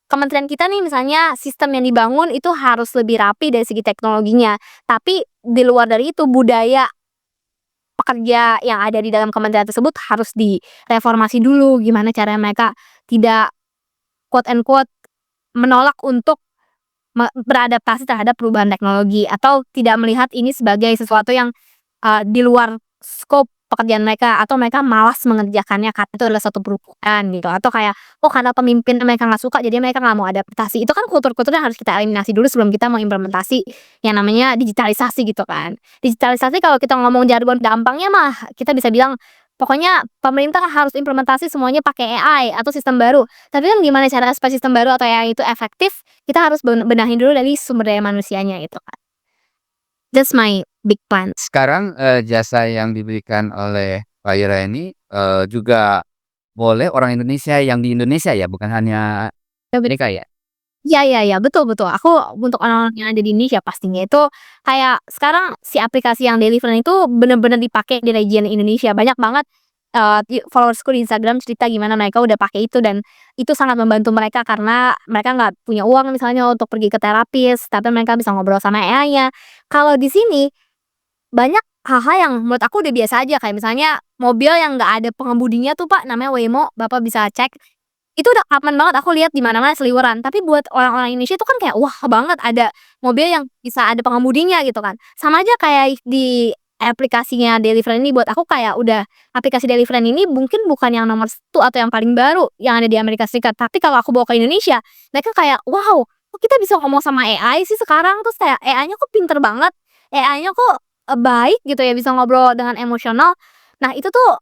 kementerian kita nih misalnya sistem yang dibangun itu harus lebih rapi dari segi teknologinya, tapi di luar dari itu budaya pekerja yang ada di dalam kementerian tersebut harus direformasi dulu, gimana caranya mereka tidak quote and quote menolak untuk beradaptasi terhadap perubahan teknologi atau tidak melihat ini sebagai sesuatu yang, di luar skop pekerjaan mereka atau mereka malas mengerjakannya karena itu adalah suatu perubahan gitu atau kayak, oh karena pemimpin mereka nggak suka jadi mereka nggak mau adaptasi. Itu kan kultur-kultur yang harus kita eliminasi dulu sebelum kita mau implementasi yang namanya digitalisasi gitu kan. Digitalisasi kalau kita ngomong jargon gampangnya mah kita bisa bilang, pokoknya pemerintah harus implementasi semuanya pakai AI atau sistem baru. Tapi kan gimana cara supaya sistem baru atau AI itu efektif, kita harus benahin dulu dari sumber daya manusianya gitu kan. That's my big plans. Sekarang, jasa yang diberikan oleh Mbak Ira ini, juga boleh orang Indonesia yang di Indonesia ya, bukan hanya Amerika ya? Iya iya iya, betul betul. Aku untuk orang-orang yang ada di Indonesia pastinya itu kayak sekarang si aplikasi yang Deliveroo itu bener-bener dipakai di region Indonesia. Banyak banget, followersku di Instagram cerita gimana mereka udah pakai itu dan itu sangat membantu mereka karena mereka nggak punya uang misalnya untuk pergi ke terapis, tapi mereka bisa ngobrol sama AI-nya. Kalau di sini banyak hal-hal yang menurut aku udah biasa aja, kayak misalnya mobil yang nggak ada pengemudinya tuh, Pak, namanya Waymo, Bapak bisa cek. Itu udah aman banget aku lihat di mana-mana seliweran, tapi buat orang-orang Indonesia itu kan kayak, wah banget ada mobil yang bisa ada pengemudinya gitu kan. Sama aja kayak di aplikasinya Deliveroo ini buat aku kayak udah aplikasi Deliveroo ini mungkin bukan yang nomor 1 atau yang paling baru yang ada di Amerika Serikat, tapi kalau aku bawa ke Indonesia, mereka kayak, "Wow, kok kita bisa ngomong sama AI sih sekarang?" Terus kayak, "AI-nya kok pinter banget, AI-nya kok, baik gitu ya, bisa ngobrol dengan emosional." Nah itu tuh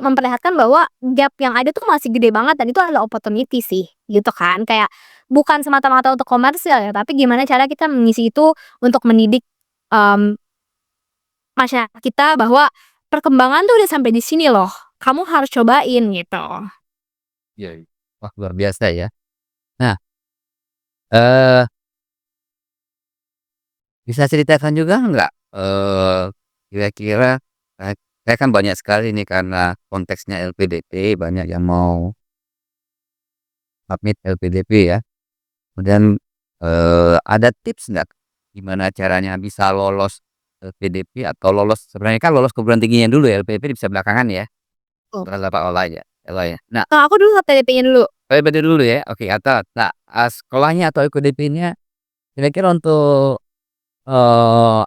memperlihatkan bahwa gap yang ada tuh masih gede banget dan itu adalah opportunity sih, gitu kan. Kayak bukan semata-mata untuk komersil ya, tapi gimana cara kita mengisi itu untuk mendidik, mmm, masyarakat kita bahwa perkembangan tuh udah sampai di sini loh, kamu harus cobain gitu. Iya iya. Wah, luar biasa ya. Nah, eee, bisa ceritakan juga nggak, kira-kira, saya kan banyak sekali nih karena konteksnya LPDP, banyak yang mau submit LPDP ya. Kemudian, ada tips nggak gimana caranya bisa lolos LPDP atau lolos sebenarnya kan lolos perguruan tingginya dulu ya, LPDP bisa belakangan ya, Oh. setelah dapat OLAY ya. Nah, Kalau aku dulu LPDP-nya dulu. LPDP dulu ya, oke atau nah, sekolahnya atau LPDP-nya kira-kira untuk,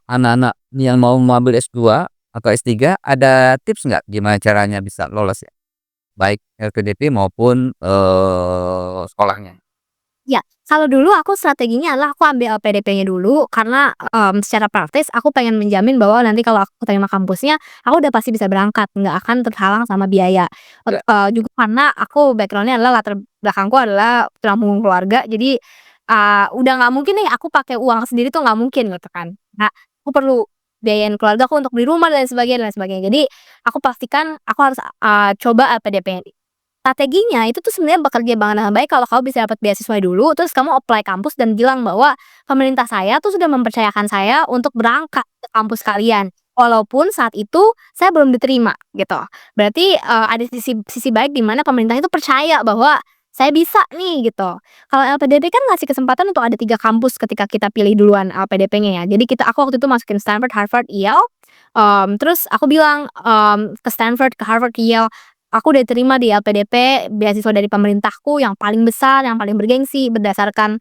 anak-anak yang mau mengambil S2 atau S3 ada tips nggak gimana caranya bisa lolos ya? Baik LPDP maupun, sekolahnya? Ya, kalau dulu aku strateginya adalah aku ambil LPDP-nya dulu karena, secara praktis aku pengen menjamin bahwa nanti kalau aku keterima kampusnya, aku udah pasti bisa berangkat, nggak akan terhalang sama biaya. Ya. Juga karena aku background-nya adalah latar belakangku adalah tulang punggung keluarga, jadi, udah nggak mungkin nih aku pakai uang sendiri tuh nggak mungkin gitu kan. Nah, aku perlu biayain keluarga aku untuk beli rumah dan sebagainya dan sebagainya. Jadi, aku pastikan aku harus, coba LPDP. Strateginya itu tuh sebenarnya bekerja banget dengan baik kalau kamu bisa dapat beasiswa dulu, terus kamu apply kampus dan bilang bahwa, "Pemerintah saya tuh sudah mempercayakan saya untuk berangkat ke kampus kalian, walaupun saat itu saya belum diterima," gitu. Berarti, ada sisi sisi baik di mana pemerintah itu percaya bahwa saya bisa nih gitu. Kalau LPDP kan ngasih kesempatan untuk ada 3 kampus ketika kita pilih duluan LPDP-nya ya. Jadi aku waktu itu masukin Stanford, Harvard, Yale, terus aku bilang, ke Stanford, ke Harvard, ke Yale, "Aku udah terima di LPDP beasiswa dari pemerintahku yang paling besar, yang paling bergengsi berdasarkan,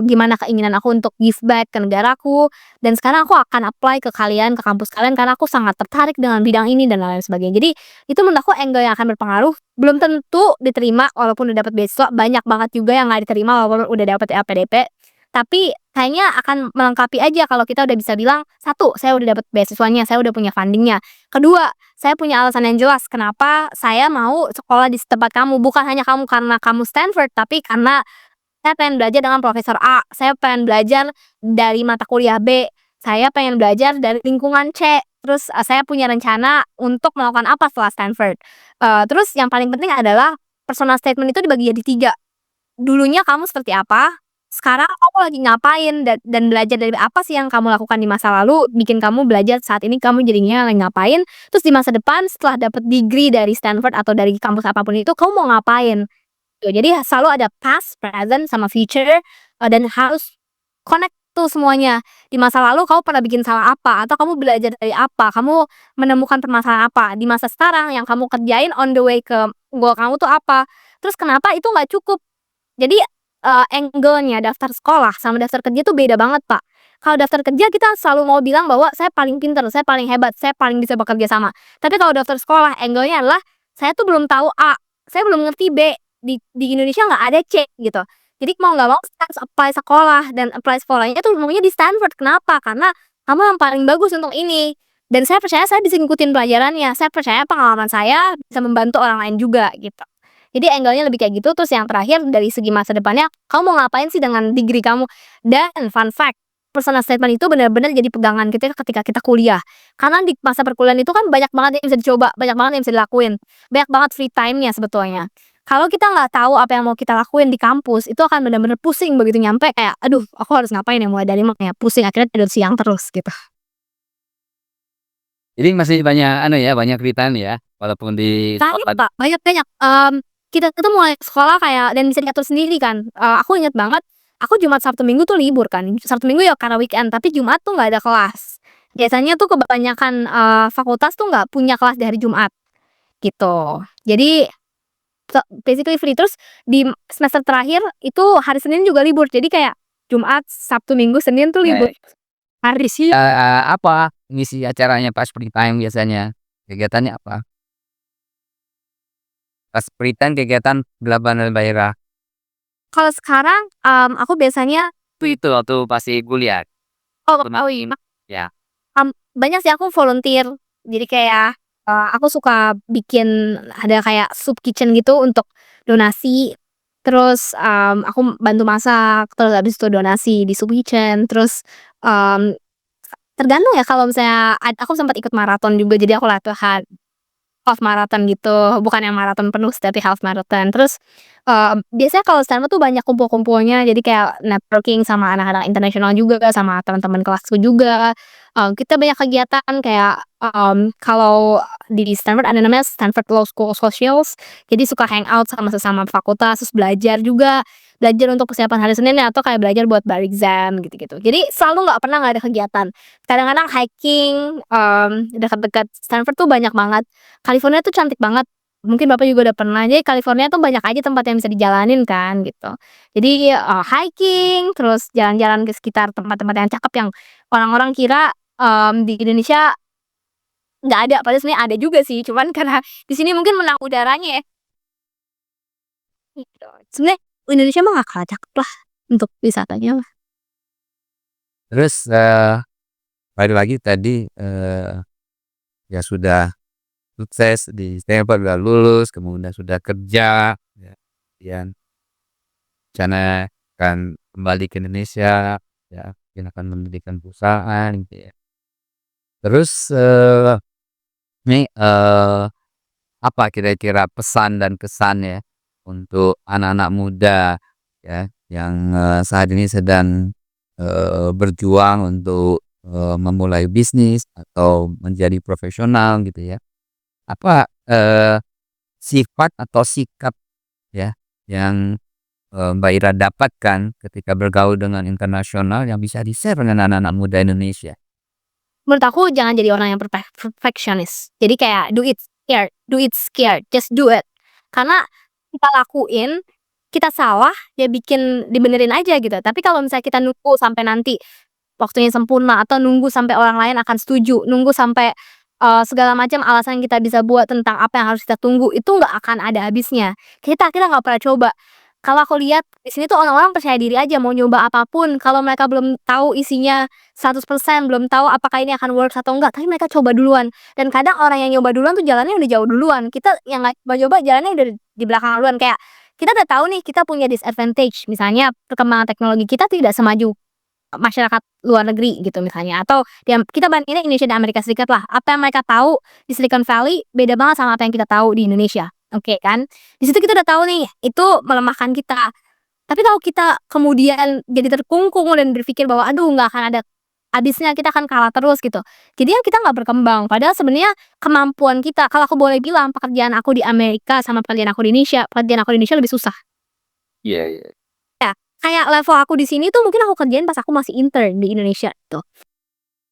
gimana keinginan aku untuk give back ke negaraku, dan sekarang aku akan apply ke kalian, ke kampus kalian karena aku sangat tertarik dengan bidang ini," dan lain sebagainya. Jadi itu menurut aku angle yang akan berpengaruh, belum tentu diterima walaupun udah dapat beasiswa, banyak banget juga yang nggak diterima walaupun udah dapat LPDP. Tapi kayaknya akan melengkapi aja kalau kita udah bisa bilang, satu, saya udah dapat beasiswanya, saya udah punya funding-nya. Kedua, saya punya alasan yang jelas kenapa saya mau sekolah di tempat kamu, bukan hanya kamu karena kamu Stanford, tapi karena saya pengen belajar dengan profesor A, saya pengen belajar dari mata kuliah B, saya pengen belajar dari lingkungan C, terus, saya punya rencana untuk melakukan apa setelah Stanford. Terus yang paling penting adalah personal statement itu dibagi jadi 3. Dulunya kamu seperti apa, sekarang kamu lagi ngapain, dan belajar dari apa sih yang kamu lakukan di masa lalu, bikin kamu belajar saat ini kamu jadinya lagi ngapain, terus di masa depan setelah dapat degree dari Stanford atau dari kampus apapun itu, kamu mau ngapain. Tuh, jadi selalu ada past, present, sama future, dan harus connect tuh semuanya. Di masa lalu kamu pernah bikin salah apa, atau kamu belajar dari apa, kamu menemukan permasalahan apa, di masa sekarang yang kamu kerjain on the way ke goal kamu tuh apa. Terus kenapa itu nggak cukup. Jadi, angle-nya daftar sekolah sama daftar kerja tuh beda banget, Pak. Kalau daftar kerja kita selalu mau bilang bahwa saya paling pinter, saya paling hebat, saya paling bisa bekerja sama. Tapi kalau daftar sekolah angle-nya adalah saya tuh belum tahu A, saya belum ngerti B, di Indonesia nggak ada C gitu. Jadi mau nggak mau saya harus apply sekolah, dan apply sekolahnya tuh maunya di Stanford. Kenapa? Karena kamu yang paling bagus untuk ini. Dan saya percaya saya bisa ngikutin pelajarannya, saya percaya pengalaman saya bisa membantu orang lain juga gitu. Jadi angle-nya lebih kayak gitu. Terus yang terakhir dari segi masa depannya, kamu mau ngapain sih dengan degree kamu? Dan fun fact, personal statement itu benar-benar jadi pegangan kita ketika kita kuliah. Karena di masa perkuliahan itu kan banyak banget yang bisa dicoba, banyak banget yang bisa dilakuin, banyak banget free time-nya sebetulnya. Kalau kita nggak tahu apa yang mau kita lakuin di kampus, itu akan benar-benar pusing begitu nyampe kayak, "Aduh, aku harus ngapain ya?" Mulai dari ya pusing, akhirnya tidur siang terus gitu. Jadi masih banyak ya, banyak return ya, walaupun di Banyak, sekolah. Pak, banyak banyak, kita tuh mulai sekolah kayak dan bisa diatur sendiri kan. Aku inget banget, aku Jumat, Sabtu, Minggu tuh libur kan. Sabtu Minggu ya karena weekend, tapi Jumat tuh nggak ada kelas. Biasanya tuh kebanyakan, fakultas tuh nggak punya kelas di hari Jumat, gitu. Jadi basically free. Terus di semester terakhir itu hari Senin juga libur. Jadi kayak Jumat, Sabtu, Minggu, Senin tuh libur. Oke. Hari sih Apa ngisi acaranya pas free time biasanya? Kegiatannya apa? Pas free time kegiatan Gelapan Daerah. kalau sekarang, aku biasanya Itu waktu masih kuliah? oh iya. Ya. Banyak sih aku volunteer. Jadi kayak, aku suka bikin ada kayak soup kitchen gitu untuk donasi. Terus, aku bantu masak, terus habis itu donasi di soup kitchen. Terus, mmm, tergantung ya kalau misalnya aku sempat ikut maraton juga, jadi aku latihan half marathon gitu, bukan yang maraton penuh sih, tapi half marathon. Terus, biasanya kalau stand-up tuh banyak kumpul-kumpulnya, jadi kayak networking sama anak-anak internasional juga, sama teman-teman kelasku juga. Kita banyak kegiatan kayak, kalau di Stanford ada namanya Stanford Law School Socials, jadi suka hangout sama sesama fakultas, terus belajar juga, belajar untuk persiapan hari Senin ya, atau kayak belajar buat bar exam gitu-gitu. Jadi selalu nggak pernah nggak ada kegiatan. Kadang-kadang hiking, dekat-dekat Stanford tuh banyak banget. California tuh cantik banget, mungkin Bapak juga udah pernah. Jadi California tuh banyak aja tempat yang bisa dijalanin kan gitu. Jadi, hiking, terus jalan-jalan ke sekitar tempat-tempat yang cakep yang orang-orang kira, di Indonesia nggak ada, padahal sebenarnya ada juga sih, cuman karena di sini mungkin menang udaranya ya, gitu. Sebenarnya Indonesia mah nggak kalah cakep lah untuk wisatanya mah. Terus, balik lagi tadi, ya sudah sukses di Stanford, udah lulus, kemudian sudah kerja, ya, kemudian rencana akan kembali ke Indonesia, ya, mungkin akan mendirikan perusahaan gitu ya. Terus, ini, apa kira-kira pesan dan kesan ya untuk anak-anak muda ya yang, saat ini sedang, berjuang untuk, memulai bisnis atau menjadi profesional gitu ya. Apa, sifat atau sikap ya yang, Mbak Ira dapatkan ketika bergaul dengan internasional yang bisa di-share dengan anak-anak muda Indonesia? Menurut aku jangan jadi orang yang perfectionist. Jadi kayak do it scared, just do it. Karena kita lakuin, kita salah, ya bikin dibenerin aja gitu. Tapi kalau misalnya kita nunggu sampai nanti waktunya sempurna, atau nunggu sampai orang lain akan setuju, nunggu sampai, segala macam alasan yang kita bisa buat tentang apa yang harus kita tunggu, itu nggak akan ada habisnya. Kita akhirnya nggak pernah coba. Kalau aku lihat di sini tuh orang-orang percaya diri aja mau nyoba apapun, kalau mereka belum tahu isinya 100%, belum tahu apakah ini akan works atau enggak, tapi mereka coba duluan. Dan kadang orang yang nyoba duluan tuh jalannya udah jauh duluan, kita yang nggak coba-coba jalannya udah di belakang duluan. Kayak kita udah tahu nih kita punya disadvantage, misalnya perkembangan teknologi kita tidak semaju masyarakat luar negeri gitu misalnya, atau kita bandingin Indonesia dan Amerika Serikat lah, apa yang mereka tahu di Silicon Valley beda banget sama apa yang kita tahu di Indonesia, oke kan. Di situ kita udah tahu nih, itu melemahkan kita. Tapi kalau kita kemudian jadi terkungkung dan berpikir bahwa, "Aduh nggak akan ada habisnya, kita akan kalah terus," gitu. Jadinya kita nggak berkembang, padahal sebenarnya kemampuan kita kalau aku boleh bilang pekerjaan aku di Amerika sama pekerjaan aku di Indonesia, pekerjaan aku di Indonesia lebih susah. Iya iya. Ya, kayak level aku di sini tuh mungkin aku kerjain pas aku masih intern di Indonesia gitu.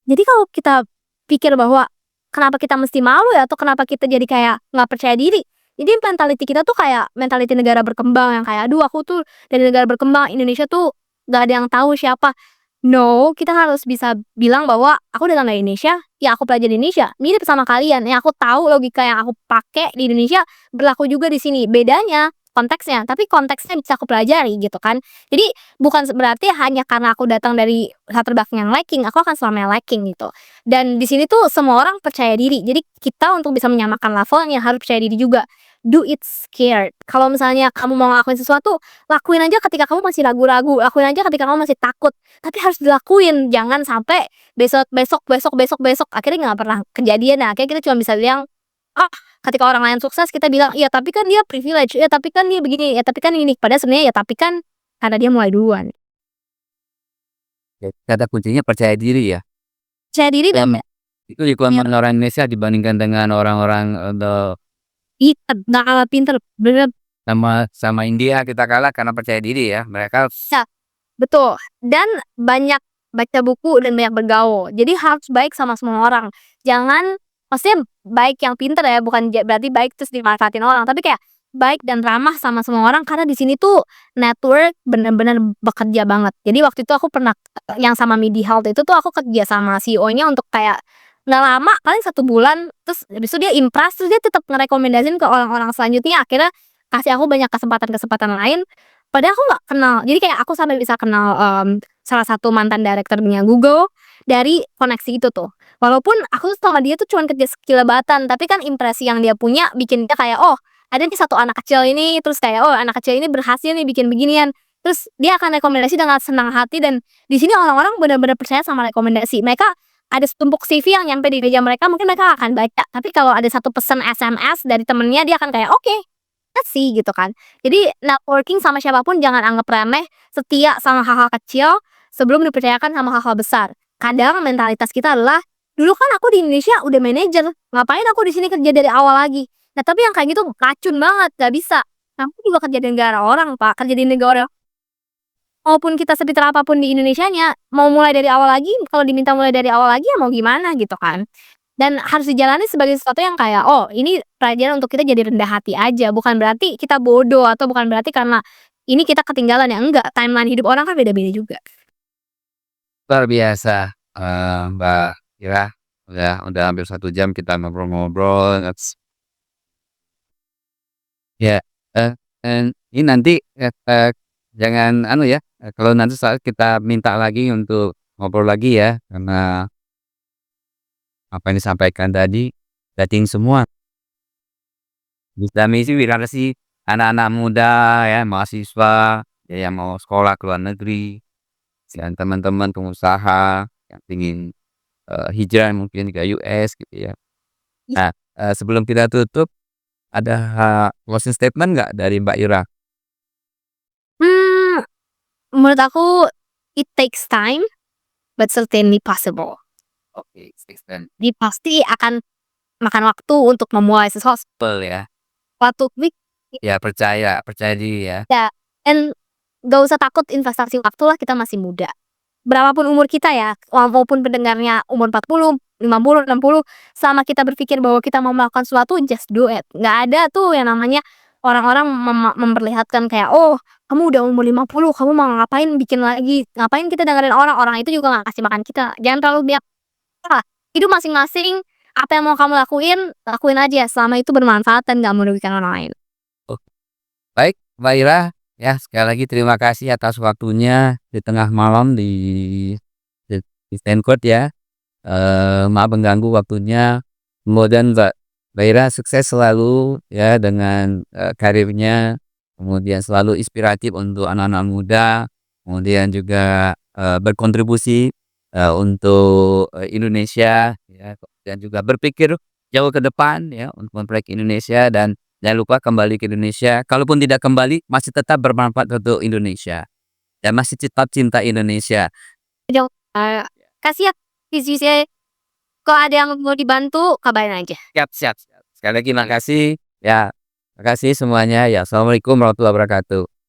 Jadi kalau kita pikir bahwa kenapa kita mesti malu ya atau kenapa kita jadi kayak nggak percaya diri. Jadi mentality kita tuh kayak mentality negara berkembang yang kayak, "Aduh aku tuh dari negara berkembang, Indonesia tuh nggak ada yang tahu siapa." No, kita harus bisa bilang bahwa aku datang dari Indonesia, ya aku pelajari Indonesia, mirip sama kalian, yang aku tahu logika yang aku pakai di Indonesia berlaku juga di sini. Bedanya konteksnya, tapi konteksnya bisa aku pelajari gitu kan. Jadi bukan berarti hanya karena aku datang dari latar belakang yang lacking, aku akan selamanya lacking gitu. Dan di sini tuh semua orang percaya diri. Jadi kita untuk bisa menyamakan levelnya harus percaya diri juga. Do it scared. Kalau misalnya kamu mau ngelakuin sesuatu, lakuin aja ketika kamu masih ragu-ragu, lakuin aja ketika kamu masih takut. Tapi harus dilakuin, jangan sampai besok besok besok besok besok akhirnya nggak pernah kejadian. Nah, akhirnya kita cuma bisa bilang, "Ah," ketika orang lain sukses kita bilang, "Ya tapi kan dia privilege, ya tapi kan dia begini, ya tapi kan ini." Padahal sebenarnya ya tapi kan karena dia mulai duluan. Ya, kata kuncinya percaya diri ya. Percaya diri dan Itu di kelemahan orang Indonesia dibandingkan dengan orang-orang, pinter, nggak kalah pinter, bener. sama sama India kita kalah karena percaya diri ya. Mereka Ya, betul. Dan banyak baca buku dan banyak bergaul. Jadi harus baik sama semua orang. Jangan maksudnya baik yang pinter ya, bukan berarti baik terus dimanfaatin orang, tapi kayak baik dan ramah sama semua orang karena di sini tuh network bener-bener bekerja banget. Jadi waktu itu aku pernah yang sama Midi Health itu tuh aku kerja sama CEO-nya untuk kayak nggak lama, paling 1 bulan, terus habis itu dia impress, terus dia tetap ngerekomendasiin ke orang-orang selanjutnya, akhirnya kasih aku banyak kesempatan-kesempatan lain. Padahal aku nggak kenal. Jadi kayak aku sampai bisa kenal, salah satu mantan direkturnya Google dari koneksi itu tuh. Walaupun aku tuh sama dia tuh cuman kerja sekilebatan, tapi kan impresi yang dia punya bikin dia kayak, "Oh, ada nih satu anak kecil ini," terus kayak, "Oh, anak kecil ini berhasil nih bikin beginian." Terus dia akan rekomendasi dengan senang hati dan di sini orang-orang benar-benar percaya sama rekomendasi. Mereka ada setumpuk CV yang nyampe di meja mereka, mungkin mereka akan baca, tapi kalau ada satu pesan SMS dari temennya dia akan kayak, "Oke, sih," gitu kan. Jadi networking sama siapapun jangan anggap remeh, setia sama hal-hal kecil sebelum dipercayakan sama hal-hal besar. Kadang mentalitas kita adalah, "Dulu kan aku di Indonesia udah manajer, ngapain aku di sini kerja dari awal lagi?" Nah, tapi yang kayak gitu racun banget, gak bisa. Kamu juga kerja di negara orang, Pak, kerja di negara maupun kita sepintar apapun di Indonesianya, mau mulai dari awal lagi, kalau diminta mulai dari awal lagi ya mau gimana gitu kan. Dan harus dijalani sebagai sesuatu yang kayak, oh ini pelajaran untuk kita jadi rendah hati aja, bukan berarti kita bodoh atau bukan berarti karena ini kita ketinggalan ya, enggak, timeline hidup orang kan beda-beda juga. luar biasa, Mbak Ira. Udah hampir 1 jam kita ngobrol-ngobrol. Ya, ini nanti, jangan anu ya, kalau nanti saat kita minta lagi untuk ngobrol lagi ya, karena apa yang disampaikan tadi dating semua. Kami sih sih anak-anak muda ya, mahasiswa, ya yang mau sekolah ke luar negeri, dan teman-teman pengusaha yang ingin, hijrah mungkin ke US gitu ya. Nah, sebelum kita tutup, ada closing statement nggak dari Mbak Ira? Mmm, menurut aku it takes time, but certainly possible. Oke, extend Jadi pasti akan makan waktu untuk memulai sesuatu ya. week Ya percaya percaya diri ya. ya, dan gak usah takut investasi waktu lah, kita masih muda. Berapapun umur kita ya, walaupun pendengarnya umur 40, 50, 60, selama kita berpikir bahwa kita mau melakukan sesuatu, just do it. Nggak ada tuh yang namanya orang-orang memperlihatkan kayak, "Oh, kamu udah umur 50, kamu mau ngapain bikin lagi, ngapain kita dengerin orang." Orang itu juga nggak kasih makan kita. Jangan terlalu biak lah, hidup masing-masing, apa yang mau kamu lakuin, lakuin aja selama itu bermanfaat dan nggak merugikan orang lain. Oke, baik Mbak Ira, ya sekali lagi terima kasih atas waktunya di tengah malam di Stanford ya. Maaf mengganggu waktunya. Kemudian Mbak Ira sukses selalu ya dengan, karirnya, kemudian selalu inspiratif untuk anak-anak muda, kemudian juga, berkontribusi, untuk, Indonesia ya, dan juga berpikir jauh ke depan ya untuk memproyek Indonesia dan jangan lupa kembali ke Indonesia, kalaupun tidak kembali masih tetap bermanfaat untuk Indonesia dan masih tetap cinta Indonesia. Jauh, kasih ya visi-visinya, kalau ada yang mau dibantu kabarin aja. Siap siap siap. Sekali lagi makasih, ya makasih semuanya ya. Assalamualaikum warahmatullahi wabarakatuh.